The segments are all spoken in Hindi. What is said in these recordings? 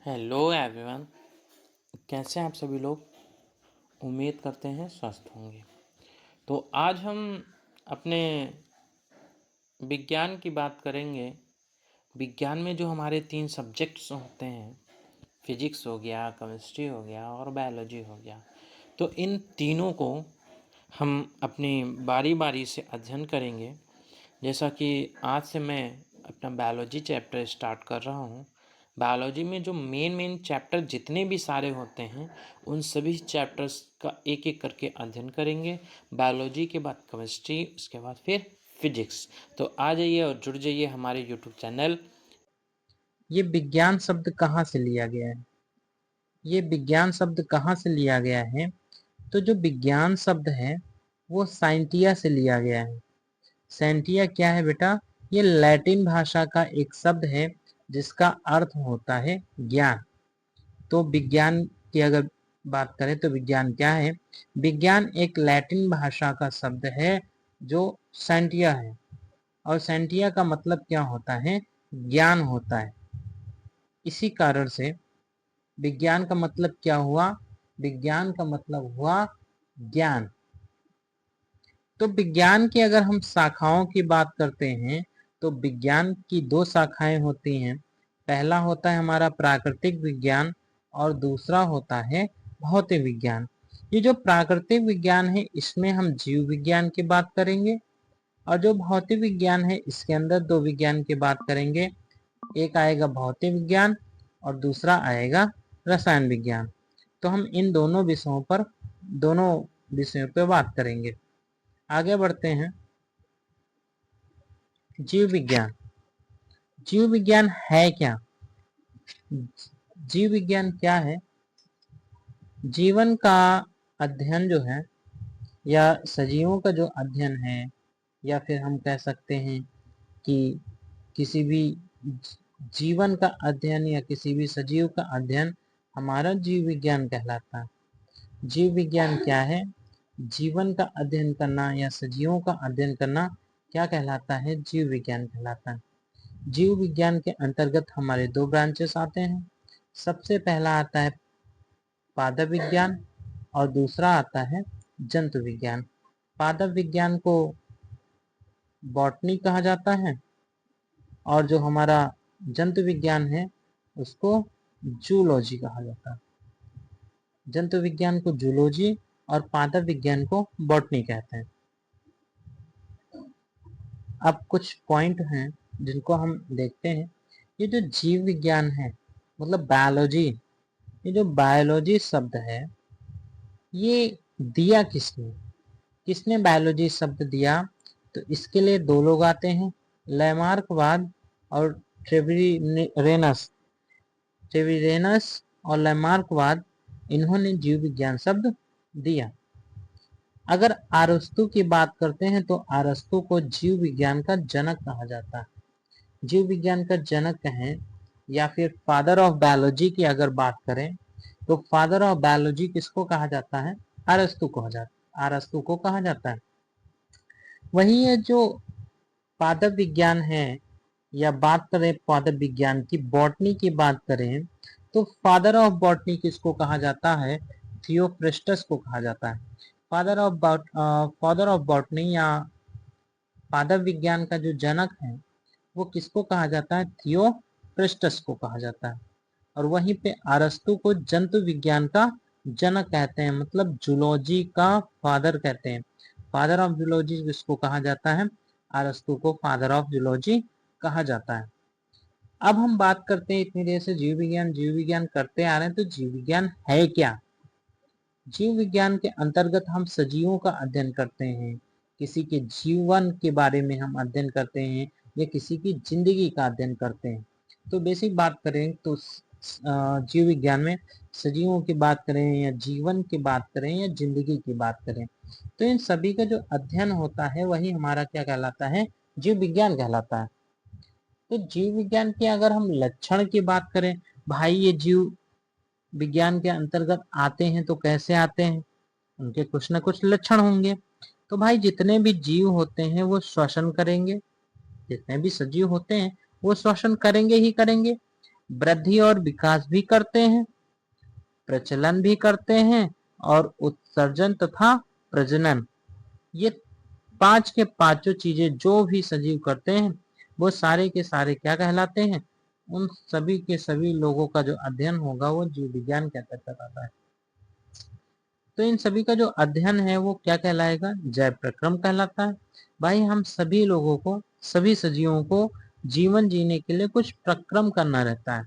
Hello everyone. कैसे हैं आप सभी लोग। उम्मीद करते हैं स्वस्थ होंगे। तो आज हम अपने विज्ञान की बात करेंगे। विज्ञान में जो हमारे 3 सब्जेक्ट्स होते हैं, फिजिक्स हो गया, केमिस्ट्री हो गया और बायोलॉजी हो गया। तो इन तीनों को हम अपनी बारी बारी से अध्ययन करेंगे। जैसा कि आज से मैं अपना बायोलॉजी चैप्टर स्टार्ट कर रहा हूँ। बायोलॉजी में जो मेन चैप्टर जितने भी सारे होते हैं, उन सभी चैप्टर्स का एक एक करके अध्ययन करेंगे। बायोलॉजी के बाद केमिस्ट्री, उसके बाद फिर फिजिक्स। तो आ जाइए और जुड़ जाइए हमारे यूट्यूब चैनल। ये विज्ञान शब्द कहाँ से लिया गया है? ये विज्ञान शब्द कहाँ से लिया गया है? तो जो विज्ञान शब्द है वो साइंटिया से लिया गया है। साइंटिया क्या है बेटा? ये लैटिन भाषा का एक शब्द है जिसका अर्थ होता है ज्ञान। तो विज्ञान की अगर बात करें तो विज्ञान क्या है? विज्ञान एक लैटिन भाषा का शब्द है जो साइंटिया है, और साइंटिया का मतलब क्या होता है? ज्ञान होता है। इसी कारण से विज्ञान का मतलब क्या हुआ? विज्ञान का मतलब हुआ ज्ञान। तो विज्ञान की अगर हम शाखाओं की बात करते हैं तो विज्ञान की 2 शाखाएं होती हैं। पहला होता है हमारा प्राकृतिक विज्ञान और दूसरा होता है भौतिक विज्ञान। ये जो प्राकृतिक विज्ञान है इसमें हम जीव विज्ञान की बात करेंगे, और जो भौतिक विज्ञान है इसके अंदर 2 विज्ञान की बात करेंगे। एक आएगा भौतिक विज्ञान और दूसरा आएगा रसायन विज्ञान। तो हम इन दोनों विषयों पे बात करेंगे। आगे बढ़ते हैं। जीव विज्ञान। जीव विज्ञान है क्या? जीव विज्ञान क्या है? जीवन का अध्ययन जो है, या सजीवों का जो अध्ययन है, या फिर हम कह सकते हैं कि किसी भी जीवन का अध्ययन या किसी भी सजीव का अध्ययन हमारा जीव विज्ञान कहलाता है। जीव विज्ञान क्या है? जीवन का अध्ययन करना या सजीवों का अध्ययन करना क्या कहलाता है? जीव विज्ञान कहलाता है। जीव विज्ञान के अंतर्गत हमारे 2 ब्रांचेस आते हैं। सबसे पहला आता है पादप विज्ञान और दूसरा आता है जंतु विज्ञान। पादप विज्ञान को बॉटनी कहा जाता है, और जो हमारा जंतु विज्ञान है उसको जूलॉजी कहा जाता है। जंतु विज्ञान को जूलॉजी और पादप विज्ञान को बॉटनी कहते हैं। अब कुछ पॉइंट हैं जिनको हम देखते हैं। ये जो जीव विज्ञान है, मतलब बायोलॉजी, ये जो बायोलॉजी शब्द है ये दिया किसने? किसने बायोलॉजी शब्द दिया? तो इसके लिए 2 लोग आते हैं, लैमार्कवाद और ट्रेविरेनस। ट्रेविरेनस और लैमार्कवाद, इन्होंने जीव विज्ञान शब्द दिया। अगर अरस्तु की बात करते हैं तो अरस्तु को जीव विज्ञान का जनक कहा जाता है। जीव विज्ञान का जनक कहें या फिर फादर ऑफ बायोलॉजी की अगर बात करें तो फादर ऑफ बायोलॉजी किसको कहा जाता है? अरस्तु को कहा जाता है। वही है जो पादप विज्ञान है, या बात करें पादप विज्ञान की, बॉटनी की बात करें तो फादर ऑफ बॉटनी किसको कहा जाता है? थियोफ्रिस्टस को कहा जाता है। फादर ऑफ बॉटनी या पादप विज्ञान का जो जनक है वो किसको कहा जाता है? थियोफ्रिस्टस को कहा जाता है। और वहीं पे अरस्तु को जंतु विज्ञान का जनक कहते हैं, मतलब जूलॉजी का फादर कहते हैं। फादर ऑफ जूलॉजी किसको कहा जाता है? अरस्तु को फादर ऑफ जूलॉजी कहा जाता है। अब हम बात करते हैं इतनी देर से जीव विज्ञान करते आ रहे हैं, तो जीव विज्ञान है क्या? जीव विज्ञान के अंतर्गत हम सजीवों का अध्ययन करते हैं, किसी के जीवन के बारे में हम अध्ययन करते हैं, या किसी की जिंदगी का अध्ययन करते हैं। तो बेसिक बात करें तो जीव विज्ञान में सजीवों की बात करें या जीवन की बात करें या जिंदगी की बात करें, तो इन सभी का जो अध्ययन होता है वही हमारा क्या कहलाता है? जीव विज्ञान कहलाता है। तो जीव विज्ञान के अगर हम लक्षण की बात करें, भाई ये जीव विज्ञान के अंतर्गत आते हैं तो कैसे आते हैं? उनके कुछ ना कुछ लक्षण होंगे। तो भाई जितने भी जीव होते हैं वो श्वसन करेंगे, जितने भी सजीव होते हैं वो श्वसन करेंगे ही करेंगे। वृद्धि और विकास भी करते हैं, प्रचलन भी करते हैं और उत्सर्जन तथा प्रजनन। ये पांच के पांचों चीजें जो भी सजीव करते हैं वो सारे के सारे क्या कहलाते हैं? उन सभी के सभी लोगों का जो अध्ययन होगा वो जीव विज्ञान के अंतर्गत आता है। तो इन सभी का जो अध्ययन है वो क्या कहलाएगा? जैव प्रक्रम कहलाता है। भाई हम सभी लोगों को, सभी सजीवों को जीवन जीने के लिए कुछ प्रक्रम करना रहता है,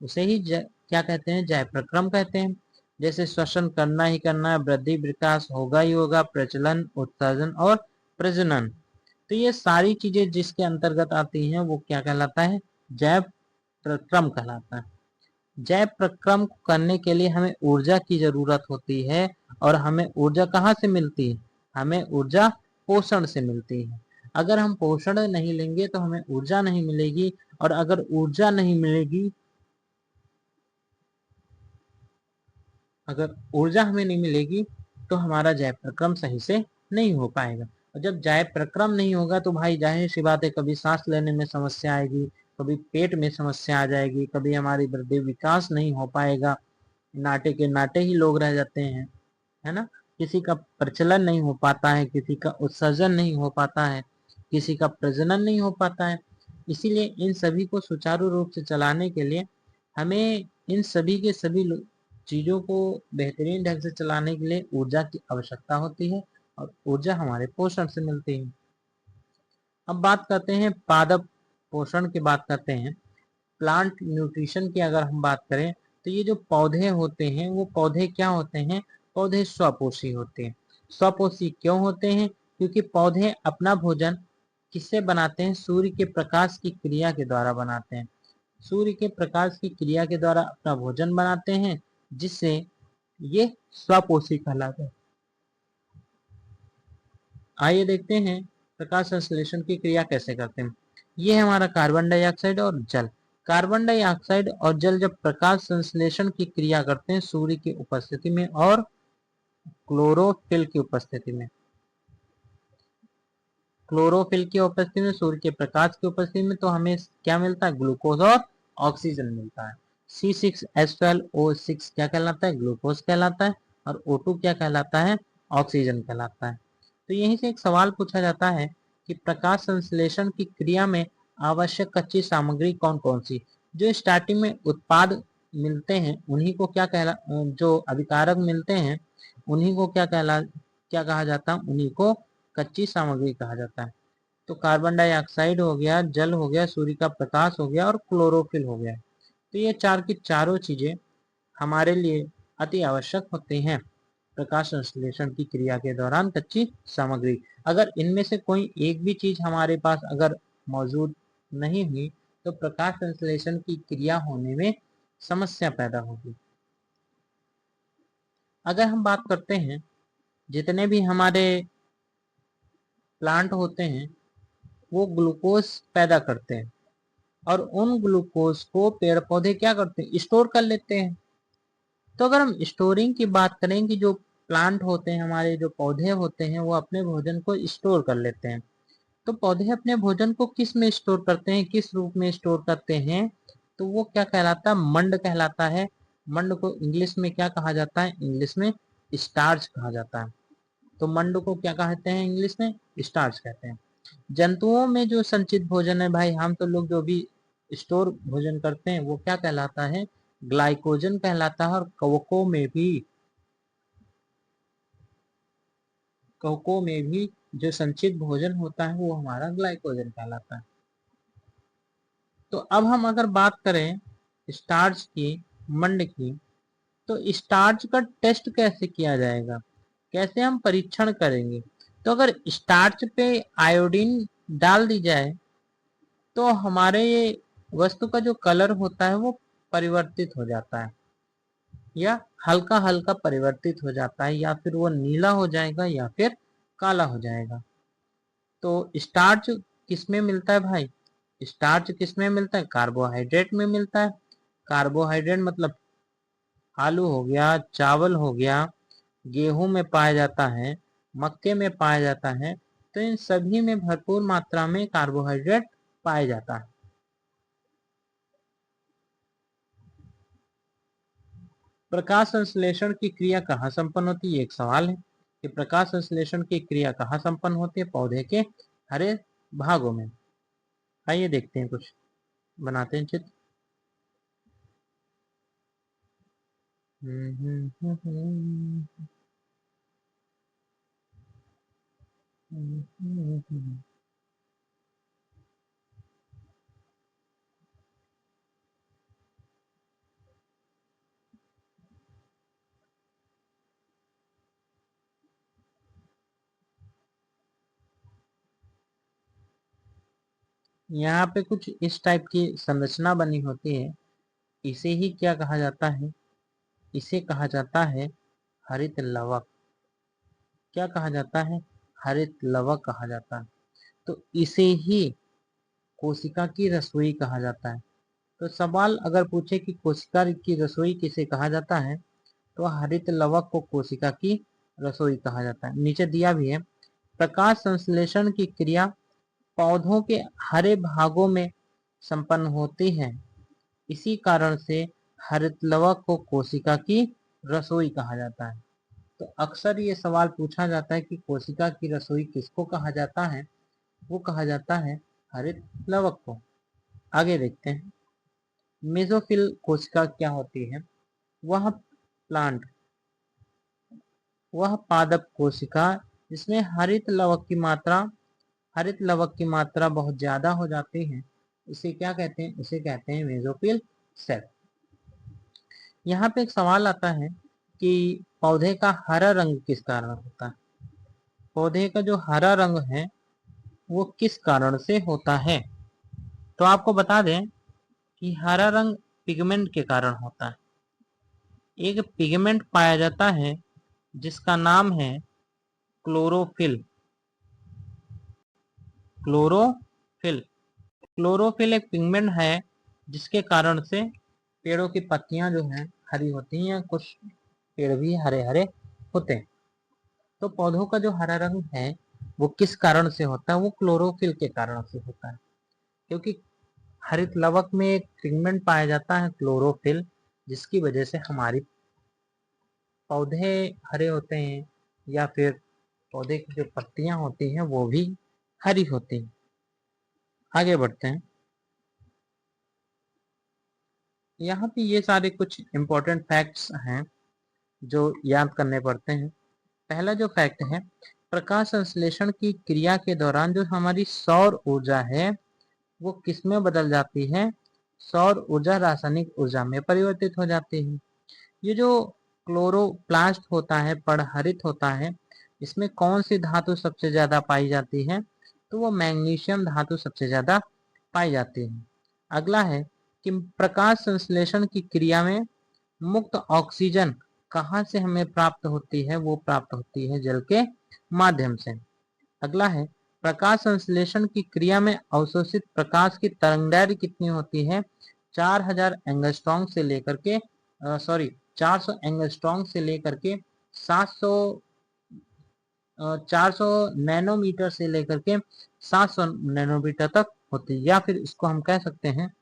उसे ही क्या कहते हैं? जैव प्रक्रम कहते हैं। जैसे श्वसन करना ही करना है, वृद्धि विकास होगा ही होगा, प्रचलन, उत्सर्जन और प्रजनन। तो ये सारी चीजें जिसके अंतर्गत आती हैं वो क्या कहलाता है? जैव प्रक्रम कहलाता है। जैव प्रक्रम करने के लिए हमें ऊर्जा की जरूरत होती है, और हमें ऊर्जा कहाँ से मिलती है? हमें ऊर्जा पोषण से मिलती है। अगर हम पोषण नहीं लेंगे तो हमें ऊर्जा नहीं मिलेगी, और अगर ऊर्जा नहीं मिलेगी, अगर ऊर्जा हमें नहीं मिलेगी तो हमारा जैव प्रक्रम सही से नहीं हो पाएगा। और जब जैव प्रक्रम नहीं होगा तो भाई जाहिर सी बात है, कभी सांस लेने में समस्या आएगी, कभी पेट में समस्या आ जाएगी, कभी हमारी वृद्धि विकास नहीं हो पाएगा, नाटे के नाटे ही लोग रह जाते हैं, है ना। किसी का प्रचलन नहीं हो पाता है, किसी का उत्सर्जन नहीं हो पाता है, किसी का प्रजनन नहीं हो पाता है। इसीलिए इन सभी को सुचारू रूप से चलाने के लिए हमें इन सभी के सभी चीजों को बेहतरीन ढंग से चलाने के लिए ऊर्जा की आवश्यकता होती है, और ऊर्जा हमारे पोषण से मिलती है। अब बात करते हैं पादप पोषण की, बात करते हैं प्लांट न्यूट्रिशन की। अगर हम बात करें तो ये जो पौधे होते हैं वो पौधे क्या होते हैं? पौधे स्वपोषी होते हैं। स्वपोषी क्यों होते हैं? क्योंकि पौधे अपना भोजन किससे बनाते हैं? सूर्य के प्रकाश की क्रिया के द्वारा बनाते हैं। सूर्य के प्रकाश की क्रिया के द्वारा अपना भोजन बनाते हैं, जिससे ये स्वपोषी कहलाते हैं। आइए देखते हैं प्रकाश संश्लेषण की क्रिया कैसे करते हैं। ये है हमारा कार्बन डाइऑक्साइड और जल। कार्बन डाइऑक्साइड और जल जब प्रकाश संश्लेषण की क्रिया करते हैं सूर्य की उपस्थिति में और क्लोरोफिल की उपस्थिति में, क्लोरोफिल की उपस्थिति में, सूर्य के प्रकाश की उपस्थिति में, तो हमें क्या मिलता है? ग्लूकोज और ऑक्सीजन मिलता है। C6H12O6 क्या कहलाता है? ग्लूकोज कहलाता है। और O2 क्या कहलाता है? ऑक्सीजन कहलाता है। तो यहीं से एक सवाल पूछा जाता है कि प्रकाश संश्लेषण की क्रिया में आवश्यक कच्ची सामग्री कौन कौन सी? जो स्टार्टिंग में उत्पाद मिलते हैं उन्हीं को जो अभिकारक मिलते हैं उन्हीं को क्या कहा जाता है? उन्हीं को कच्ची सामग्री कहा जाता है। तो कार्बन डाइऑक्साइड हो गया, जल हो गया, सूर्य का प्रकाश हो गया और क्लोरोफिल हो गया। तो ये चार की चारों चीजें हमारे लिए अति आवश्यक होती हैं प्रकाश संश्लेषण की क्रिया के दौरान, कच्ची सामग्री। अगर इनमें से कोई एक भी चीज हमारे पास अगर मौजूद नहीं हुई तो प्रकाश संश्लेषण की क्रिया होने में समस्या पैदा होगी। अगर हम बात करते हैं जितने भी हमारे प्लांट होते हैं वो ग्लूकोज पैदा करते हैं, और उन ग्लूकोज को पेड़ पौधे क्या करते हैं? स्टोर कर लेते हैं। तो अगर हम स्टोरिंग की बात करें कि जो प्लांट होते हैं हमारे, जो पौधे होते हैं वो अपने भोजन को स्टोर कर लेते हैं। तो पौधे अपने भोजन को किस में स्टोर करते हैं, किस रूप में स्टोर करते हैं? तो वो क्या कहलाता है? मंड कहलाता है। मंड को इंग्लिश में क्या कहा जाता है? इंग्लिश में स्टार्च कहा जाता है। तो मंड को क्या कहते हैं? इंग्लिश में स्टार्च कहते हैं। जंतुओं में जो संचित भोजन है भाई, हम तो लोग जो भी स्टोर भोजन करते हैं वो क्या कहलाता है? ग्लाइकोजन कहलाता है। और कवकों में भी जो संचित भोजन होता है वो हमारा ग्लाइकोजन कहलाता है। तो अब हम अगर बात करें स्टार्च की, मंड की, तो स्टार्च का टेस्ट कैसे किया जाएगा, कैसे हम परीक्षण करेंगे? तो अगर स्टार्च पे आयोडीन डाल दी जाए तो हमारे ये वस्तु का जो कलर होता है वो परिवर्तित हो जाता है, या हल्का हल्का परिवर्तित हो जाता है, या फिर वो नीला हो जाएगा या फिर काला हो जाएगा। तो स्टार्च किस में मिलता है भाई? स्टार्च किस में मिलता है? कार्बोहाइड्रेट में मिलता है। कार्बोहाइड्रेट मतलब आलू हो गया, चावल हो गया, गेहूं में पाया जाता है, मक्के में पाया जाता है। तो इन सभी में भरपूर मात्रा में कार्बोहाइड्रेट पाया जाता है। प्रकाश संश्लेषण की क्रिया कहाँ संपन्न होती है? एक सवाल है कि प्रकाश संश्लेषण की क्रिया कहाँ संपन्न होती है? पौधे के हरे भागों में। आइए देखते हैं, कुछ बनाते हैं चित्र। यहाँ पे कुछ इस टाइप की संरचना बनी होती है। इसे ही क्या कहा जाता है? इसे कहा जाता है हरित लवक। क्या कहा जाता है? हरित लवक कहा जाता है। तो इसे ही कोशिका की रसोई कहा जाता है। तो सवाल अगर पूछे कि कोशिका की रसोई किसे कहा जाता है, तो हरित लवक को कोशिका की रसोई कहा जाता है। नीचे दिया भी है, प्रकाश संश्लेषण की क्रिया पौधों के हरे भागों में संपन्न होती है। इसी कारण से हरित लवक को कोशिका की रसोई कहा जाता है। तो अक्सर ये सवाल पूछा जाता है कि कोशिका की रसोई किसको कहा जाता है? वो कहा जाता है हरित लवक को। आगे देखते हैं, मेसोफिल कोशिका क्या होती है? वह पादप कोशिका जिसमें हरित लवक की मात्रा बहुत ज्यादा हो जाती है, उसे क्या कहते हैं? उसे कहते हैं मेसोफिल सेल। यहाँ पे एक सवाल आता है कि पौधे का हरा रंग किस कारण होता है? पौधे का जो हरा रंग है वो किस कारण से होता है? तो आपको बता दें कि हरा रंग पिगमेंट के कारण होता है। एक पिगमेंट पाया जाता है जिसका नाम है क्लोरोफिल। क्लोरोफिल एक पिगमेंट है जिसके कारण से पेड़ों की पत्तियां जो हैं हरी होती हैं, कुछ पेड़ भी हरे हरे होते हैं। तो पौधों का जो हरा रंग है वो किस कारण से होता है? वो क्लोरोफिल के कारण से होता है, क्योंकि हरित लवक में एक पिगमेंट पाया जाता है क्लोरोफिल, जिसकी वजह से हमारी पौधे हरे होते हैं, या फिर पौधे की जो पत्तियां होती हैं वो भी हरी होती हैं। आगे बढ़ते हैं, यहाँ पे ये सारे कुछ इंपॉर्टेंट फैक्ट्स हैं जो याद करने पड़ते हैं। पहला जो फैक्ट है, प्रकाश संश्लेषण की क्रिया के दौरान जो हमारी सौर ऊर्जा है वो किस में बदल जाती है? सौर ऊर्जा रासायनिक ऊर्जा में परिवर्तित हो जाती है। ये जो क्लोरोप्लास्ट होता है, पर्णहरित होता है, इसमें कौन सी धातु सबसे ज्यादा पाई जाती है? तो वो मैग्नीशियम धातु सबसे ज्यादा पाई जाती है। अगला है कि प्रकाश संश्लेषण की क्रिया में मुक्त ऑक्सीजन कहाँ से हमें प्राप्त होती है? वो प्राप्त होती है जल के माध्यम से। अगला है, प्रकाश संश्लेषण की क्रिया में अवशोषित प्रकाश की तरंगदैर्घ्य कितनी होती है? 4000 एंगस्ट्रॉम से लेकर के 400 एंगस्ट्रॉम से लेकर के 400 नैनोमीटर से लेकर के 700 नैनोमीटर तक होती है। या फिर इसको हम कह सकते हैं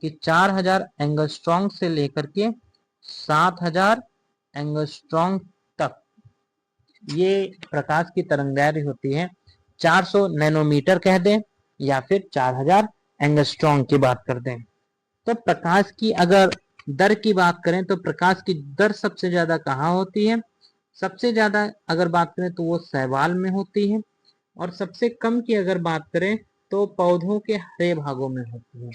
कि 4000 एंगस्ट्रॉम से लेकर के 7000 एंगस्ट्रॉम तक ये प्रकाश की तरंगदैर्घ्य होती है। 400 नैनोमीटर कह दें या फिर 4000 एंगस्ट्रॉम की बात कर दें। तो प्रकाश की अगर दर की बात करें तो प्रकाश की दर सबसे ज्यादा कहाँ होती है? सबसे ज्यादा अगर बात करें तो वो शैवाल में होती है, और सबसे कम की अगर बात करें तो पौधों के हरे भागों में होती है।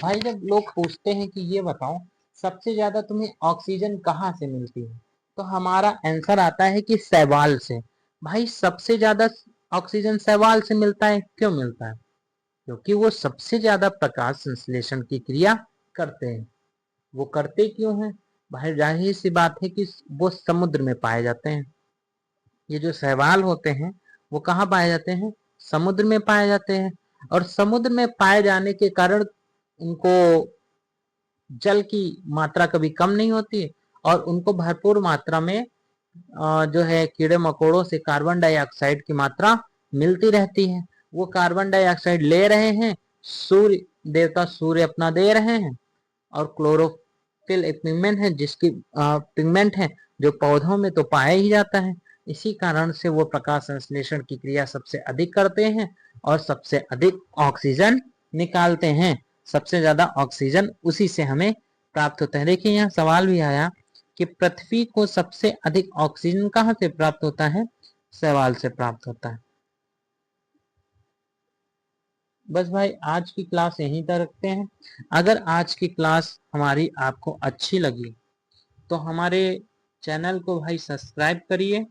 भाई जब लोग पूछते हैं कि ये बताओ सबसे ज्यादा तुम्हें ऑक्सीजन कहाँ से मिलती है, तो हमारा आंसर आता है कि शैवाल से। भाई सबसे ज्यादा ऑक्सीजन शैवाल से मिलता है। क्यों मिलता है? क्योंकि वो सबसे ज्यादा प्रकाश संश्लेषण की क्रिया करते हैं। वो करते क्यों हैं? भाई जाहिर सी बात है कि वो समुद्र में पाए जाते हैं। ये जो शैवाल होते हैं वो कहाँ पाए जाते हैं? समुद्र में पाए जाते हैं। और समुद्र में पाए जाने के कारण उनको जल की मात्रा कभी कम नहीं होती, और उनको भरपूर मात्रा में जो है कीड़े मकोड़ों से कार्बन डाइऑक्साइड की मात्रा मिलती रहती है। वो कार्बन डाइऑक्साइड ले रहे हैं, सूर्य अपना दे रहे हैं, और क्लोरोफिल एक पिगमेंट है जिसकी पिगमेंट है जो पौधों में तो पाया ही जाता है, इसी कारण से वो प्रकाश संश्लेषण की क्रिया सबसे अधिक करते हैं और सबसे अधिक ऑक्सीजन निकालते हैं। सबसे ज्यादा ऑक्सीजन उसी से हमें प्राप्त होता है। देखिए यहाँ सवाल भी आया कि पृथ्वी को सबसे अधिक ऑक्सीजन कहाँ से प्राप्त होता है? शैवाल से प्राप्त होता है। बस भाई आज की क्लास यहीं तक रखते हैं। अगर आज की क्लास हमारी आपको अच्छी लगी तो हमारे चैनल को भाई सब्सक्राइब करिए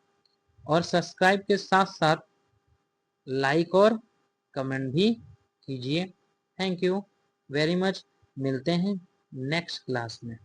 और सब्सक्राइब के साथ साथ लाइक और कमेंट भी कीजिए। Thank you very much. मिलते हैं नेक्स्ट क्लास में।